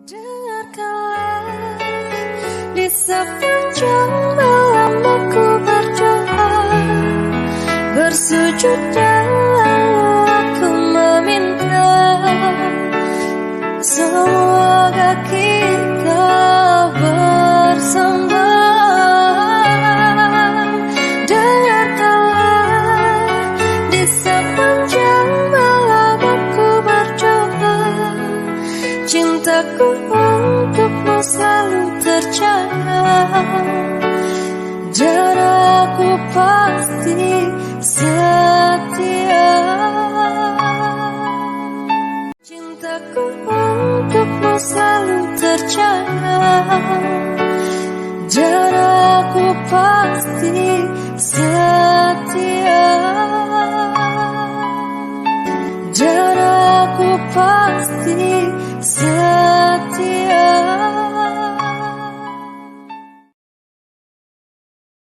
Dengarkanlah di sepanjang malam aku berdoa, bersujud dan lalu aku meminta, semoga kita bersama. Dengarkanlah di sepanjang malam aku berdoa, cintaku untukmu selalu terjaga, dan aku pasti setia. Cintaku untukmu selalu terjaga, dan aku pasti